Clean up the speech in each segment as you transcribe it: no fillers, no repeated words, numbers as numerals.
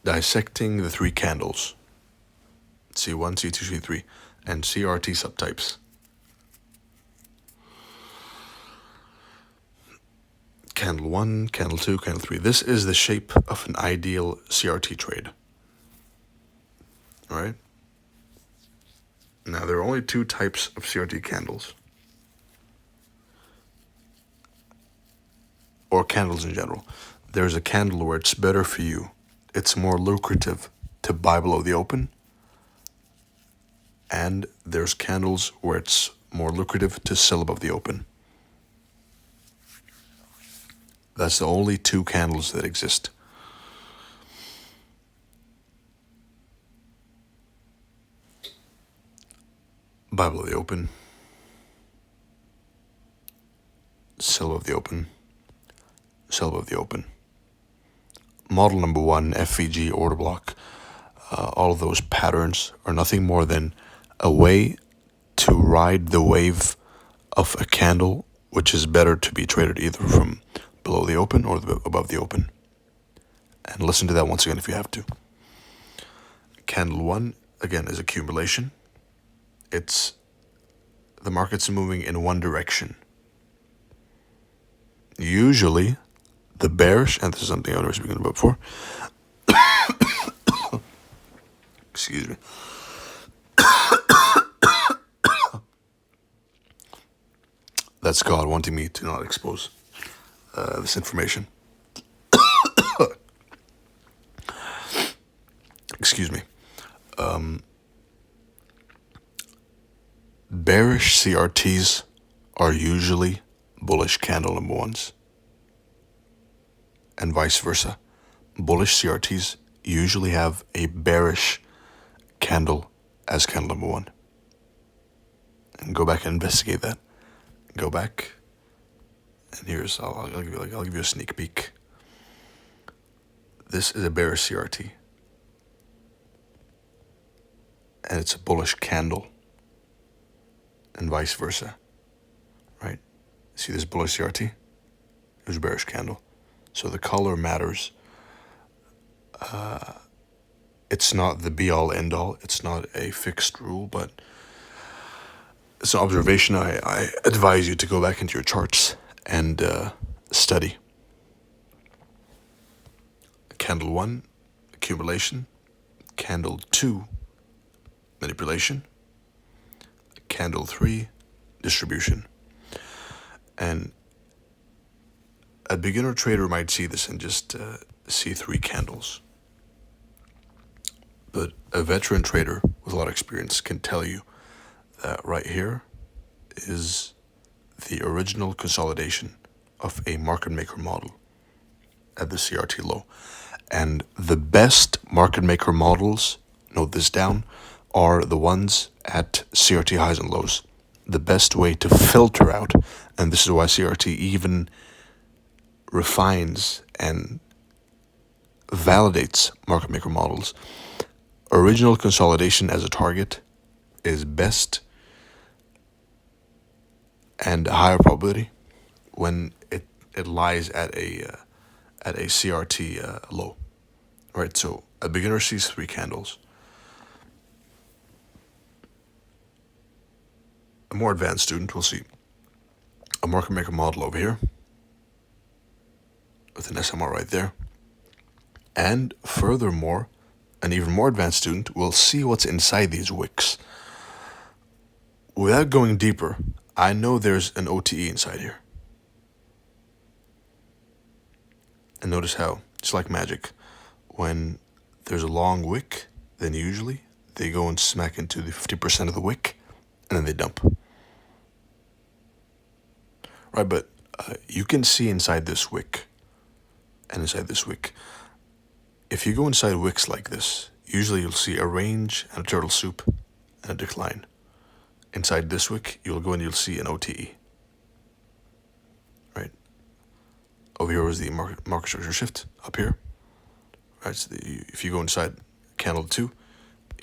dissecting the three candles, C1, C2, C3, and CRT subtypes. Candle 1, candle 2, candle 3. This is the shape of an ideal CRT trade. Alright? Now, there are only two types of CRT candles, or candles in general. There's a candle where it's better for you, it's more lucrative to buy below the open, and there's candles where it's more lucrative to sell above the open. That's the only two candles that exist. Buy below the open, sell above the open, sell above the open. Model number 1, FVG, order block, all of those patterns are nothing more than a way to ride the wave of a candle which is better to be traded either from below the open or above the open. And listen to that once again if you have to. Candle 1, again, is accumulation. It's the market's moving in one direction. Usually, the bearish, and this is something I was speaking about before. Excuse me. That's God wanting me to not expose this information. Excuse me. Bearish CRTs are usually bullish candle number 1s, and vice versa. Bullish CRTs usually have a bearish candle as candle number 1. And go back and investigate that. Go back, and here's I'll give you a sneak peek. This is a bearish CRT, and it's a bullish candle, and vice versa, right? See this bullish CRT? It was a bearish candle, so the color matters. It's not the be-all, end-all. It's not a fixed rule, but it's an observation. I advise you to go back into your charts and study. Candle 1, accumulation. Candle 2, manipulation. Candle 3, distribution. And a beginner trader might see this and just see 3 candles. But a veteran trader with a lot of experience can tell you that right here is the original consolidation of a market maker model at the CRT low. And the best market maker models, note this down, are the ones at CRT highs and lows. The best way to filter out, and this is why CRT even refines and validates market maker models. Original consolidation as a target is best and a higher probability when it lies at a CRT low. Right, so a beginner sees 3 candles. A more advanced student will see a market maker model over here with an SMR right there. And furthermore, an even more advanced student will see what's inside these wicks. Without going deeper, I know there's an OTE inside here. And notice how, it's like magic. When there's a long wick, then usually they go and smack into the 50% of the wick, and then they dump. Right, but you can see inside this wick and inside this wick. If you go inside wicks like this, usually you'll see a range and a turtle soup and a decline. Inside this wick, you'll go and you'll see an OTE. Right? Over here was the market structure shift, up here. Right, so if you go inside candle 2,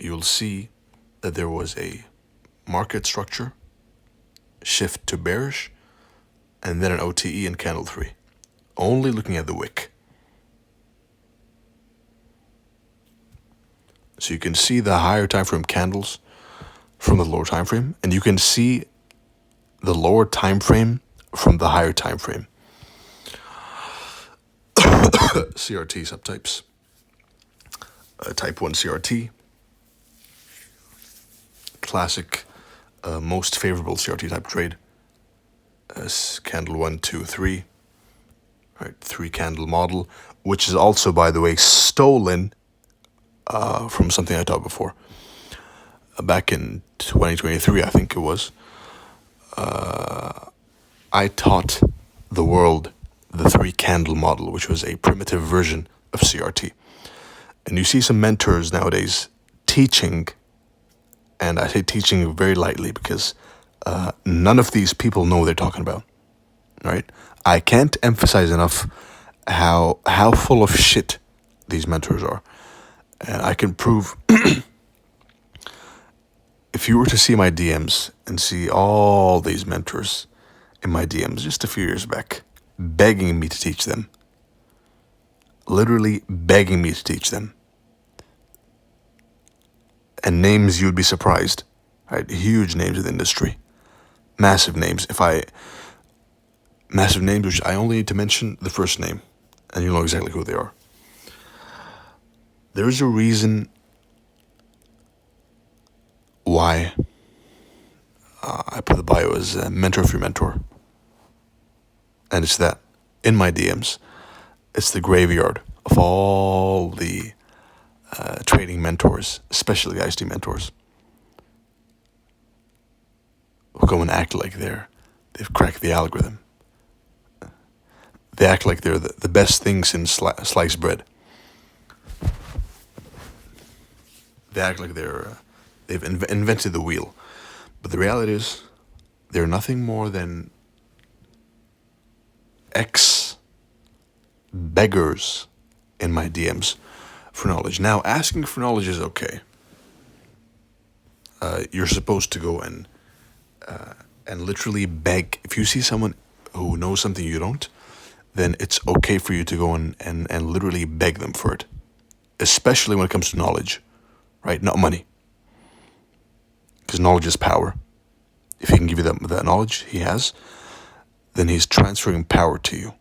you'll see that there was a market structure shift to bearish, and then an OTE in candle 3. Only looking at the wick. So you can see the higher time frame candles from the lower time frame, and you can see the lower time frame from the higher time frame. CRT subtypes. Type 1 CRT, classic, most favorable CRT type trade. Candle 1, 2, 3. Right, 3 candle model, which is also, by the way, stolen from something I taught before. Back in 2023, I think it was. I taught the world the 3 candle model, which was a primitive version of CRT. And you see some mentors nowadays teaching, and I say teaching very lightly because none of these people know what they're talking about, right? I can't emphasize enough how full of shit these mentors are. And I can prove, if you were to see my DMs and see all these mentors in my DMs just a few years back, begging me to teach them, literally begging me to teach them, and names you'd be surprised, right? Huge names in the industry, massive names. Massive names, which I only need to mention the first name, and you'll know exactly who they are. There's a reason why I put the bio as mentor for your mentor, and it's that in my DMs, it's the graveyard of all the trading mentors, especially IST mentors, who go and act like they've cracked the algorithm. They act like they're the best thing since sliced bread. They act like they've invented the wheel. But the reality is, they're nothing more than ex-beggars in my DMs for knowledge. Now, asking for knowledge is okay. You're supposed to go and literally beg. If you see someone who knows something you don't, then it's okay for you to go and literally beg them for it. Especially when it comes to knowledge, right? Not money. Because knowledge is power. If he can give you that knowledge he has, then he's transferring power to you.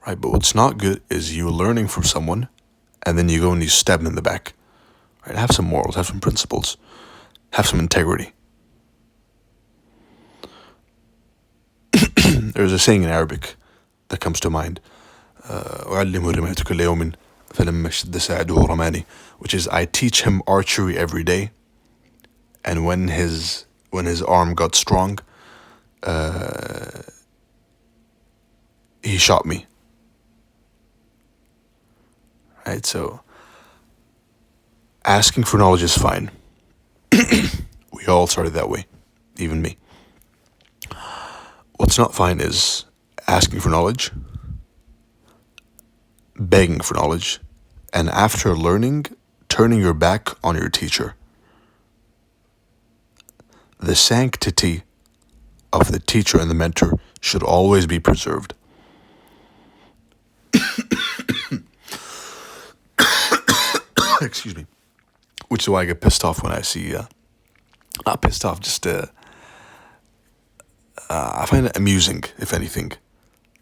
Right? But what's not good is you learning from someone and then you go and you stab them in the back. Right? Have some morals, have some principles, have some integrity. There's a saying in Arabic that comes to mind, which is, I teach him archery every day, and when his arm got strong, he shot me. Right, so asking for knowledge is fine. We all started that way, even me. What's not fine is asking for knowledge, begging for knowledge, and after learning, turning your back on your teacher. The sanctity of the teacher and the mentor should always be preserved. Excuse me. Which is why I get pissed off when I see, not pissed off, just I find it amusing, if anything,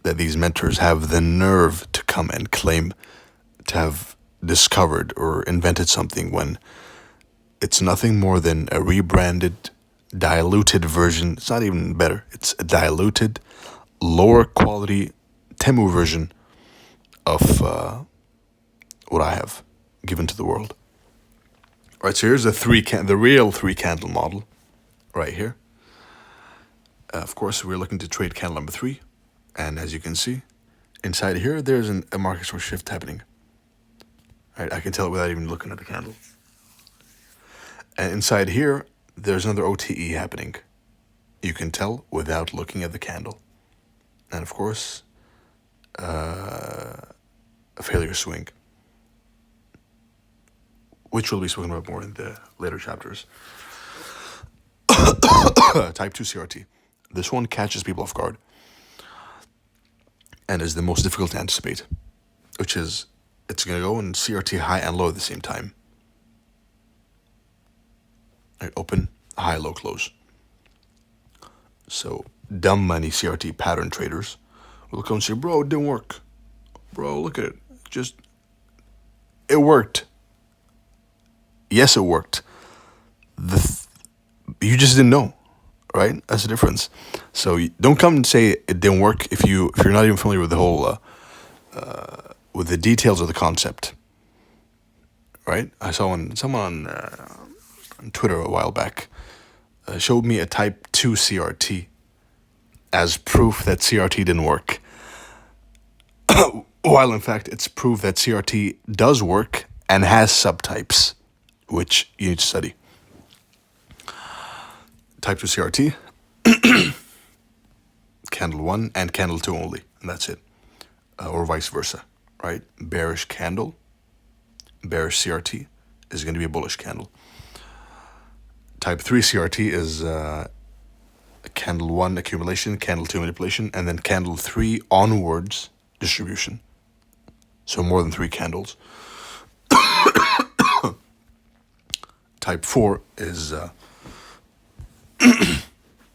that these mentors have the nerve to come and claim to have discovered or invented something when it's nothing more than a rebranded, diluted version. It's not even better. It's a diluted, lower quality Temu version of what I have given to the world. All right, so here's the real 3 candle model right here. Of course, we're looking to trade candle number 3. And as you can see, inside here, there's a market source shift happening. All right, I can tell it without even looking at the candle. And inside here, there's another OTE happening. You can tell without looking at the candle. And of course, a failure swing, which will be spoken about more in the later chapters. Type 2 CRT. This one catches people off guard and is the most difficult to anticipate, which is it's going to go in CRT high and low at the same time. Right, open, high, low, close. So dumb money CRT pattern traders will come and say, bro, it didn't work. Bro, look at it. It worked. Yes, it worked. You just didn't know, right? That's the difference. So don't come and say it didn't work if you're not even familiar with the whole with the details of the concept, right? I saw someone on Twitter a while back showed me a Type 2 CRT as proof that CRT didn't work, while in fact it's proof that CRT does work and has subtypes, which you need to study. Type 2 CRT, candle 1 and candle 2 only, and that's it. Or vice versa, right? Bearish candle, bearish CRT is going to be a bullish candle. Type 3 CRT is candle 1 accumulation, candle 2 manipulation, and then candle 3 onwards distribution. So more than 3 candles. Type 4 is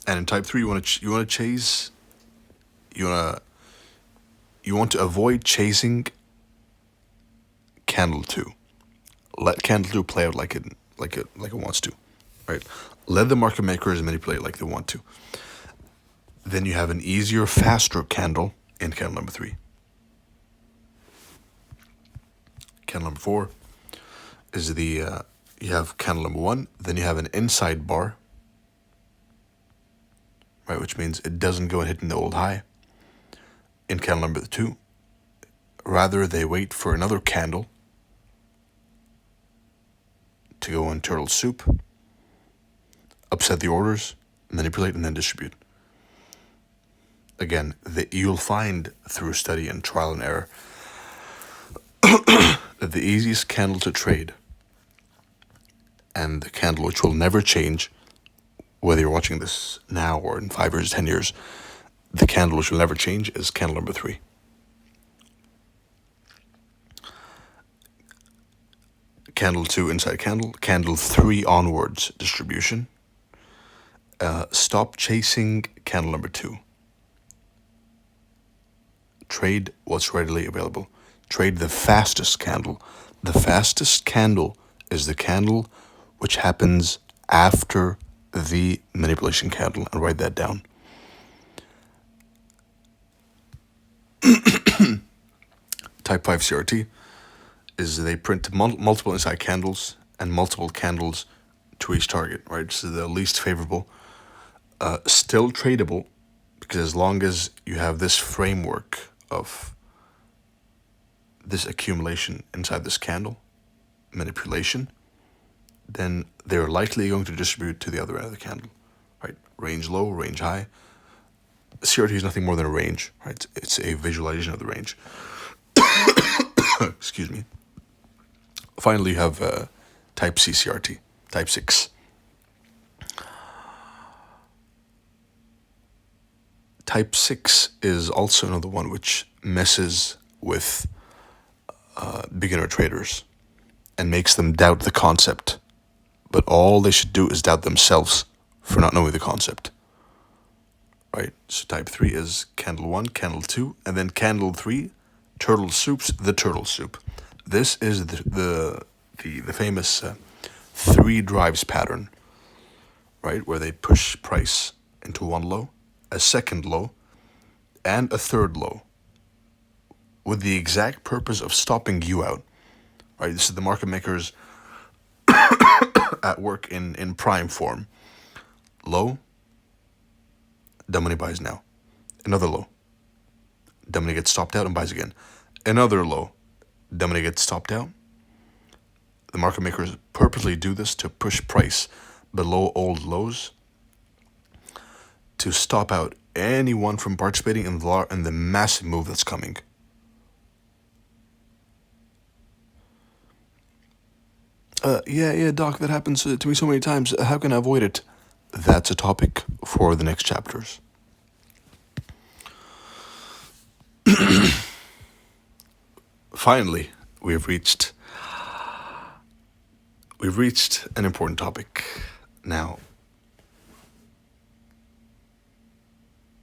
and in type 3 you want to chase, you want to avoid chasing candle 2. Let candle 2 play out like it wants to, right? Let the market makers manipulate like they want to. Then you have an easier, faster candle in candle number 3. Candle number 4 is you have candle number 1, then you have an inside bar, right, which means it doesn't go and hit in the old high. In candle number 2, rather they wait for another candle to go in turtle soup, upset the orders, manipulate, and then distribute. Again, you'll find through study and trial and error that the easiest candle to trade and the candle which will never change, whether you're watching this now or in 5 years, 10 years, the candle which will never change is candle number 3. Candle 2 inside candle, candle 3 onwards distribution. Stop chasing candle number 2. Trade what's readily available. Trade the fastest candle. The fastest candle is the candle which happens after the manipulation candle, and write that down. Type 5 CRT is they print multiple inside candles and multiple candles to each target, right? So the least favorable. Still tradable, because as long as you have this framework of this accumulation inside this candle, manipulation, then they're likely going to distribute to the other end of the candle, right? Range low, range high. CRT is nothing more than a range, right? It's a visualization of the range. Excuse me. Finally, you have Type C CRT, Type 6. Type 6 is also another one which messes with beginner traders and makes them doubt the concept. But all they should do is doubt themselves for not knowing the concept. Right? So type 3 is candle 1, candle 2, and then candle 3, turtle soups, the turtle soup. This is the famous 3 drives pattern, right? Where they push price into one low, a second low, and a third low, with the exact purpose of stopping you out, right? This is the market makers at work in prime form. Low, dumb money buys now. Another low, dumb money gets stopped out and buys again. Another low, dumb money gets stopped out. The market makers purposely do this to push price below old lows, to stop out anyone from participating in the massive move that's coming. Yeah, Doc, that happens to me so many times. How can I avoid it? That's a topic for the next chapters. Finally, we've reached we've reached an important topic. Now,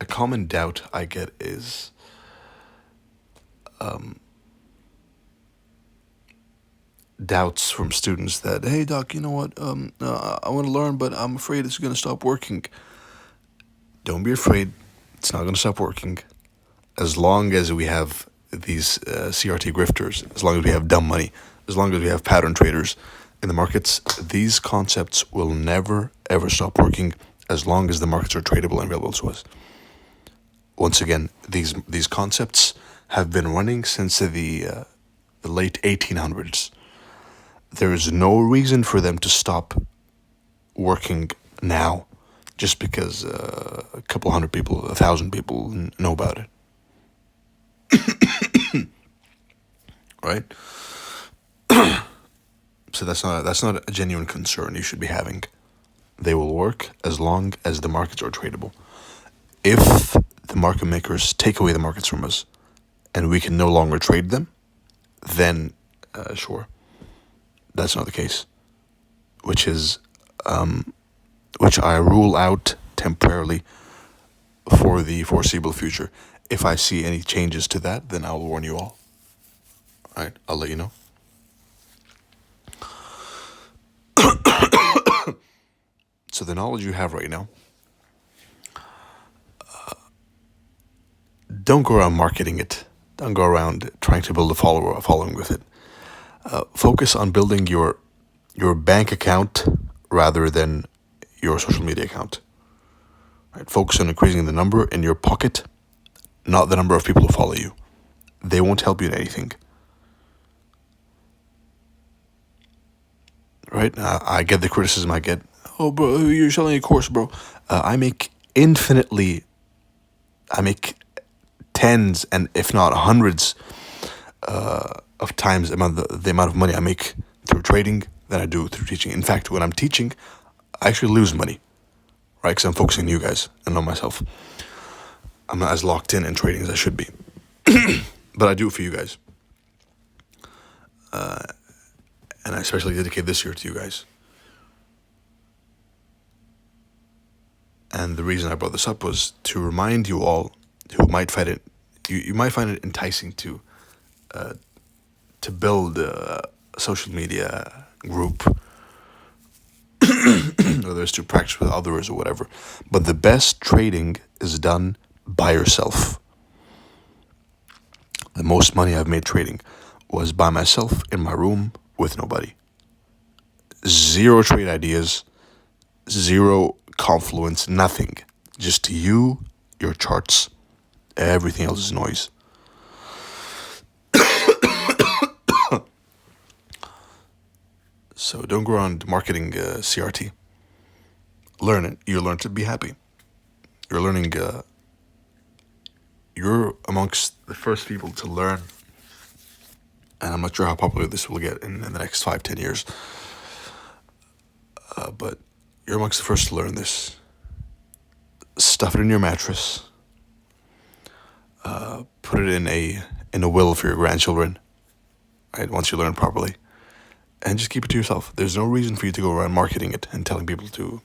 a common doubt I get is doubts from students that, hey doc, you know what, I want to learn, but I'm afraid it's going to stop working. Don't be afraid. It's not going to stop working. As long as we have these CRT grifters, as long as we have dumb money, as long as we have pattern traders in the markets, these concepts will never ever stop working as long as the markets are tradable and available to us. Once again, these concepts have been running since the late 1800s. There is no reason for them to stop working now just because a couple hundred people, 1,000 people know about it. Right? So that's not a genuine concern you should be having. They will work as long as the markets are tradable. If the market makers take away the markets from us and we can no longer trade them, then sure, that's not the case. Which I rule out temporarily for the foreseeable future. If I see any changes to that, then I'll warn you all. All right, I'll let you know. So the knowledge you have right now, don't go around marketing it. Don't go around trying to build a following with it. Focus on building your bank account rather than your social media account. Right? Focus on increasing the number in your pocket, not the number of people who follow you. They won't help you in anything. Right? I get the criticism I get. Oh, bro, you're selling a course, bro. I make tens and if not hundreds of times the amount of money I make through trading than I do through teaching. In fact, when I'm teaching, I actually lose money, right? Because I'm focusing on you guys and not myself. I'm not as locked in trading as I should be. But I do it for you guys. And I especially dedicate this year to you guys. And the reason I brought this up was to remind you all who might find it, you might find it enticing to build a social media group, whether it's to practice with others or whatever. But the best trading is done by yourself. The most money I've made trading was by myself in my room with nobody. Zero trade ideas, zero confluence, nothing. Just you, your charts. Everything else is noise. So don't go around marketing CRT. Learn it. You learn to be happy. You're learning. You're amongst the first people to learn. And I'm not sure how popular this will get in the next 5-10 years. But you're amongst the first to learn this. Stuff it in your mattress. Put it in a will for your grandchildren. Right, once you learn properly. And just keep it to yourself. There's no reason for you to go around marketing it and telling people to,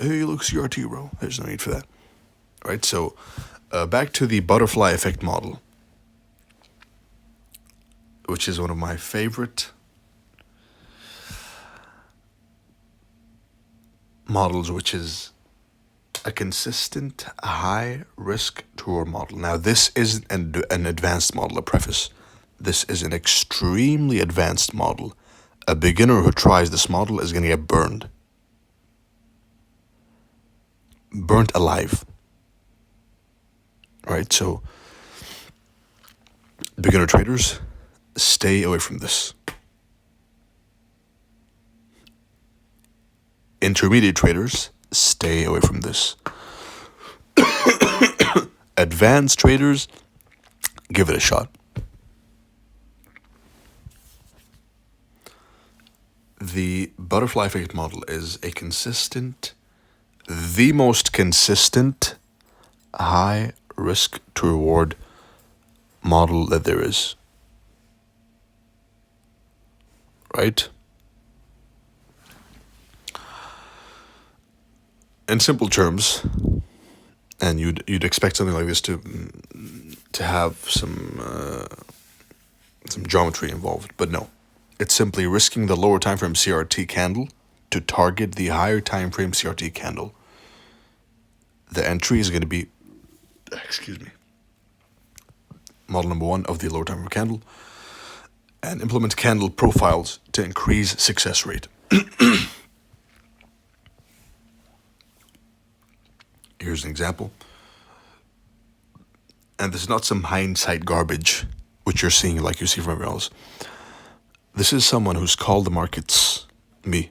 hey, look, CRT, bro. There's no need for that. Right, so back to the butterfly effect model, which is one of my favorite models, which is a consistent high risk to reward model. Now, this isn't an advanced model, a preface. This is an extremely advanced model. A beginner who tries this model is going to get burned. Burnt alive. Right, so beginner traders, stay away from this. Intermediate traders, stay away from this. Advanced traders, give it a shot. The butterfly effect model is the most consistent high risk to reward model that there is. right? In simple terms, and you'd expect something like this to have some geometry involved, but no. It's simply risking the lower time frame CRT candle to target the higher time frame CRT candle. The entry is going to be, excuse me, model number 1 of the lower time frame candle, and implement candle profiles to increase success rate. Here's an example. And this is not some hindsight garbage, which you're seeing like you see from everyone else. This is someone who's called the markets, me,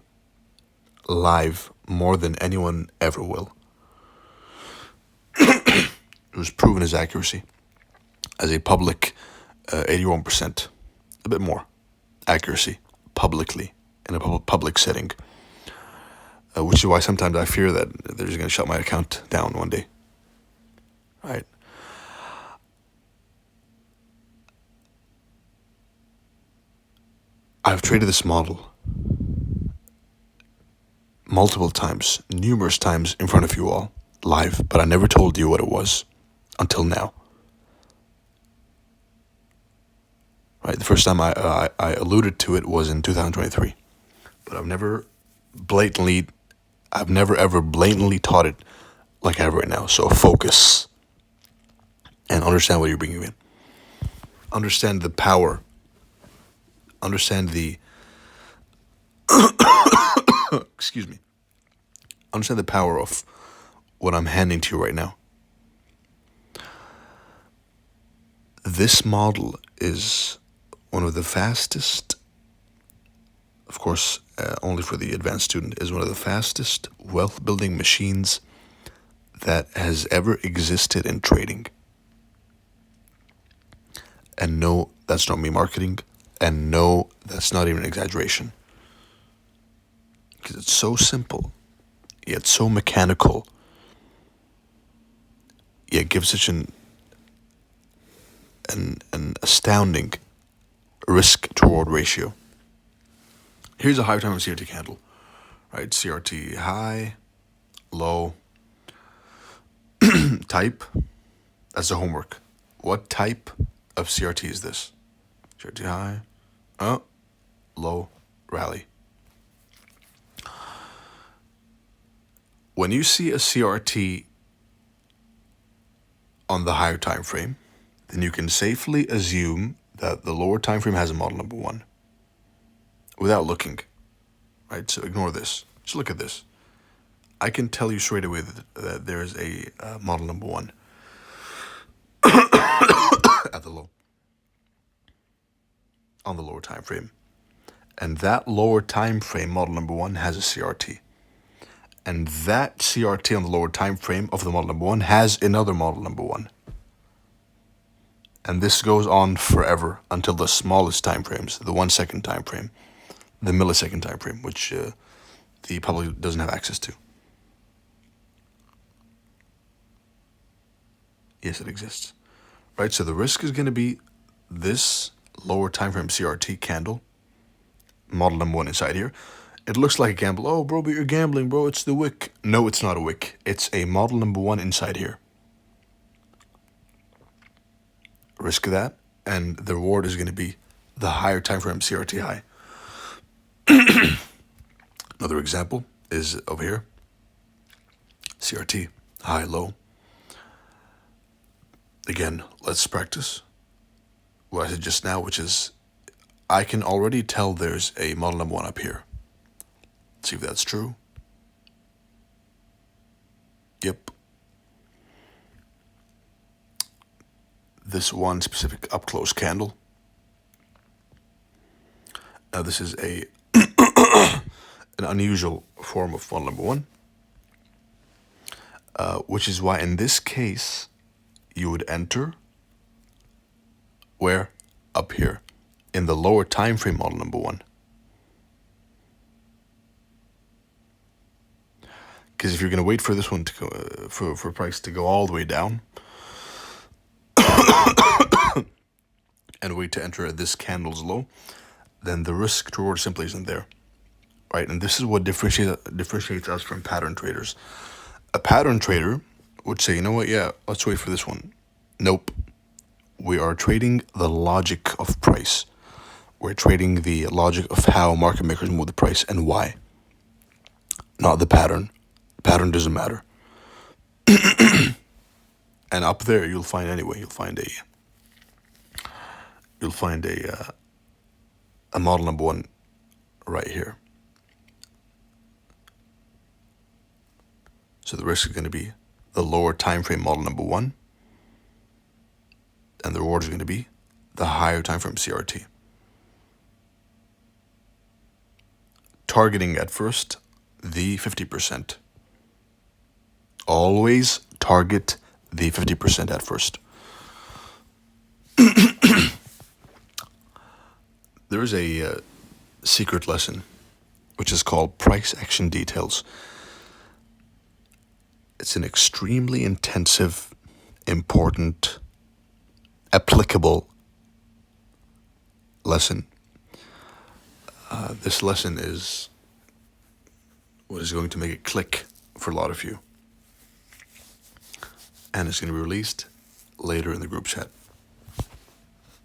live more than anyone ever will. Who's proven his accuracy as a public 81%, a bit more accuracy publicly in a public setting. Which is why sometimes I fear that they're just going to shut my account down one day. Right? I've traded this model multiple times, numerous times in front of you all, live, but I never told you what it was until now. Right? The first time I alluded to it was in 2023, but I've never ever blatantly taught it like I have right now. So focus and understand what you're bringing in. Understand the power. Understand the excuse me. Understand the power of what I'm handing to you right now. This model is one of the fastest, of course, only for the advanced student, is one of the fastest wealth building machines that has ever existed in trading. And no, that's not me marketing. And no, that's not even an exaggeration. Because it's so simple, yet so mechanical, yet gives such an astounding risk to reward ratio. Here's a high time of CRT candle, right? CRT high, low, type. That's the homework. What type of CRT is this? CRT high, low, rally. When you see a CRT on the higher time frame, then you can safely assume that the lower time frame has a model number 1 without looking, right? So ignore this. Just look at this. I can tell you straight away that there is a model number 1 at the low, on the lower time frame. And that lower time frame model number 1 has a CRT. And that CRT on the lower time frame of the model number 1 has another model number 1. And this goes on forever until the smallest time frames, the 1 second time frame, the millisecond time frame, which the public doesn't have access to. Yes, it exists. Right, so the risk is going to be this lower time frame CRT candle, model number 1 inside here. It looks like a gamble. Oh, bro, but you're gambling, bro. It's the wick. No, it's not a wick. It's a model number 1 inside here. Risk that, and the reward is going to be the higher time frame CRT high. Another example is over here. CRT high, low. Again, let's practice what I said just now, which is I can already tell there's a model number 1 up here. See if that's true. Yep. This one specific up close candle. Now this is a an unusual form of model number 1, which is why in this case you would enter where? Up here in the lower time frame model number 1. Because if you're going to wait for this one to go, for price to go all the way down and wait to enter at this candle's low, then the risk to reward simply isn't there, right? And this is what differentiates us from pattern traders. A pattern trader would say, you know what, yeah, let's wait for this one. Nope. We are trading the logic of price. We're trading the logic of how market makers move the price and why, not the pattern. The pattern doesn't matter. And up there, you'll find a model number one right here. So the risk is going to be the lower time frame model number one, and the reward is going to be the higher time frame CRT. Targeting at first the 50%. Always target the 50% at first. There is a secret lesson which is called price action details. It's an extremely intensive, important, applicable lesson. This lesson is what is going to make it click for a lot of you. And it's going to be released later in the group chat.